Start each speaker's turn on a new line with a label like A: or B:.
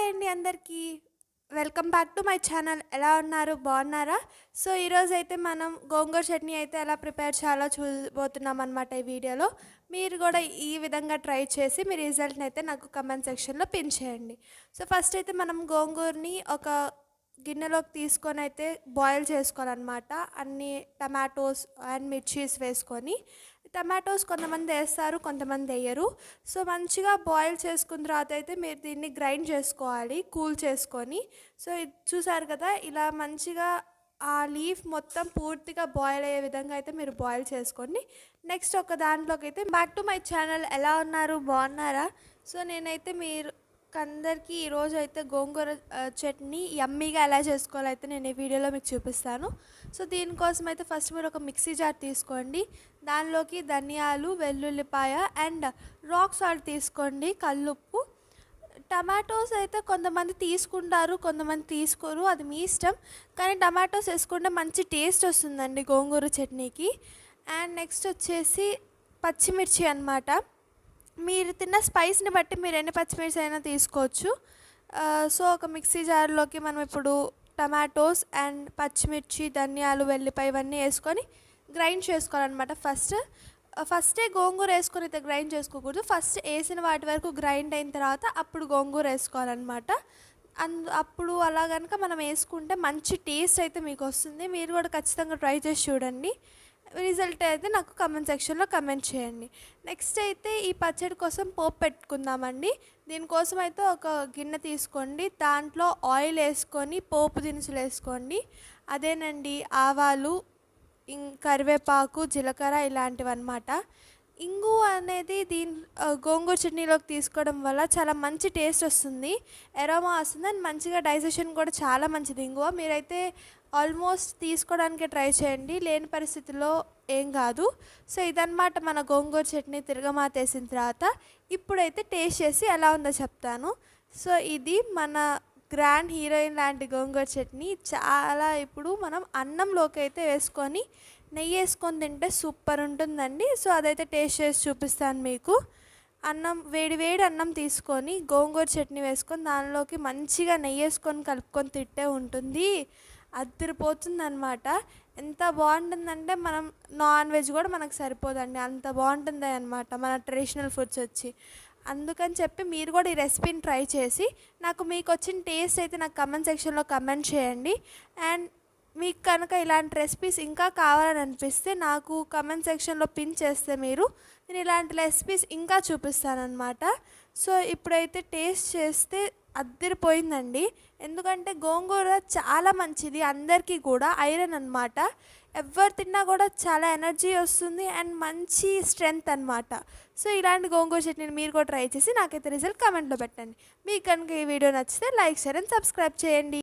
A: అండి అందరికీ. Welcome back to my channel. ఎలా ఉన్నారు? బాగున్నారా? సో, ఈరోజైతే మనం గోంగూర చట్నీ అయితే ఎలా ప్రిపేర్ చేయాలో చూడబోతున్నామనమాట ఈ వీడియోలో. మీరు కూడా ఈ విధంగా ట్రై చేసి మీ రిజల్ట్‌ని అయితే నాకు కామెంట్ సెక్షన్‌లో పిన్ చేయండి. సో, ఫస్ట్ అయితే మనం గోంగూరని ఒక గిన్నెలోకి తీసుకొని అయితే బాయిల్ చేసుకోవాలన్నమాట. అన్ని టమాటోస్ అండ్ మిర్చీస్ వేసుకొని. టమాటోస్ కొంతమంది వేస్తారు, కొంతమంది వేయరు. సో మంచిగా బాయిల్ చేసుకున్న తర్వాత అయితే మీరు దీన్ని గ్రైండ్ చేసుకోవాలి కూల్ చేసుకొని. సో ఇది చూసారు కదా, ఇలా మంచిగా ఆ లీఫ్ మొత్తం పూర్తిగా బాయిల్ అయ్యే విధంగా అయితే మీరు బాయిల్ చేసుకోండి. నెక్స్ట్ ఒక దాంట్లోకి అయితే బ్యాక్ టు మై ఛానల్. ఎలా ఉన్నారు? బాగున్నారా? సో నేనైతే మీరు అందరికీ ఈరోజు అయితే గోంగూర చట్నీ యమ్మీగా ఎలా చేసుకోవాలో అయితే నేను ఈ వీడియోలో మీకు చూపిస్తాను. సో దీనికోసం అయితే ఫస్ట్ మీరు ఒక మిక్సీ జార్ తీసుకోండి. దానిలోకి ధనియాలు, వెల్లుల్లిపాయ అండ్ రాక్ సాల్ట్ తీసుకోండి, కల్లుప్పు. టమాటోస్ అయితే కొంతమంది తీసుకుంటారు, కొంతమంది తీసుకోరు, అది మీ ఇష్టం. కానీ టమాటోస్ వేసుకుంటే మంచి టేస్ట్ వస్తుందండి గోంగూర చట్నీకి. అండ్ నెక్స్ట్ వచ్చేసి పచ్చిమిర్చి అన్నమాట. మీరు తిన్న స్పైస్ని బట్టి మీరు ఎన్ని పచ్చిమిర్చి అయినా తీసుకోవచ్చు. సో ఒక మిక్సీ జార్లోకి మనం ఇప్పుడు టమాటోస్ అండ్ పచ్చిమిర్చి, ధనియాలు, వెల్లిపాయ ఇవన్నీ వేసుకొని గ్రైండ్ చేసుకోవాలన్నమాట. ఫస్టే గోంగూర వేసుకొని అయితే గ్రైండ్ చేసుకోకూడదు. ఫస్ట్ వేసిన వాటి వరకు గ్రైండ్ అయిన తర్వాత అప్పుడు గోంగూర వేసుకోవాలన్నమాట. అప్పుడు అలా కనుక మనం వేసుకుంటే మంచి టేస్ట్ అయితే మీకు వస్తుంది. మీరు కూడా ఖచ్చితంగా ట్రై చేసి చూడండి. రిజల్ట్ అయితే నాకు కమెంట్ సెక్షన్లో కమెంట్ చేయండి. నెక్స్ట్ అయితే ఈ పచ్చడి కోసం పోపు పెట్టుకుందామండి. దీనికోసం అయితే ఒక గిన్నె తీసుకోండి, దాంట్లో ఆయిల్ వేసుకొని పోపు దినుసులు వేసుకోండి. అదేనండి ఆవాలు, కరివేపాకు, జీలకర్ర ఇలాంటివి అన్నమాట. ఇంగు అనేది గోంగూర చట్నీలోకి తీసుకోవడం వల్ల చాలా మంచి టేస్ట్ వస్తుంది, ఎరోమా వస్తుంది అండ్ మంచిగా డైజెషన్ కూడా చాలా మంచిది ఇంగువ. మీరైతే ఆల్మోస్ట్ తీసుకోవడానికి ట్రై చేయండి, లేని పరిస్థితుల్లో ఏం కాదు. సో ఇదన్నమాట మన గోంగూర చట్నీ తిరగమాత వేసిన తర్వాత. ఇప్పుడైతే టేస్ట్ చేసి ఎలా ఉందో చెప్తాను. సో ఇది మన గ్రాండ్ హీరోయిన్ లాంటి గోంగూర చట్నీ. చాలా ఇప్పుడు మనం అన్నంలోకి అయితే వేసుకొని నెయ్యి వేసుకొని తింటే సూపర్ ఉంటుందండి. సో అదైతే టేస్ట్ చేసి చూపిస్తాను మీకు. వేడి వేడి అన్నం తీసుకొని గోంగూర చట్నీ వేసుకొని దానిలోకి మంచిగా నెయ్యి వేసుకొని కలుపుకొని తింటే ఉంటుంది, అదిరిపోతుంది అనమాట. ఎంత బాగుంటుందంటే మనం నాన్ వెజ్ కూడా మనకు సరిపోదండి, అంత బాగుంటుంది అనమాట మన ట్రెడిషనల్ ఫుడ్స్ వచ్చి. అందుకని చెప్పి మీరు కూడా ఈ రెసిపీని ట్రై చేసి మీకు వచ్చిన టేస్ట్ అయితే నాకు కమెంట్ సెక్షన్లో కమెంట్ చేయండి. అండ్ మీకు కనుక ఇలాంటి రెసిపీస్ ఇంకా కావాలని అనిపిస్తే నాకు కమెంట్ సెక్షన్లో పిన్ చేస్తే నేను ఇలాంటి రెసిపీస్ ఇంకా చూపిస్తానన్నమాట. సో ఇప్పుడైతే టేస్ట్ చేస్తే అద్దరిపోయిందండి. ఎందుకంటే గోంగూర చాలా మంచిది అందరికీ కూడా, ఐరన్ అన్నమాట. ఎవరు తిన్నా కూడా చాలా ఎనర్జీ వస్తుంది అండ్ మంచి స్ట్రెంగ్త్ అన్నమాట. సో ఇలాంటి గోంగూర చట్నీని మీరు కూడా ట్రై చేసి నాకైతే రిజల్ట్ కమెంట్లో పెట్టండి. మీకు కనుక ఈ వీడియో నచ్చితే లైక్, షేర్ అండ్ సబ్స్క్రైబ్ చేయండి.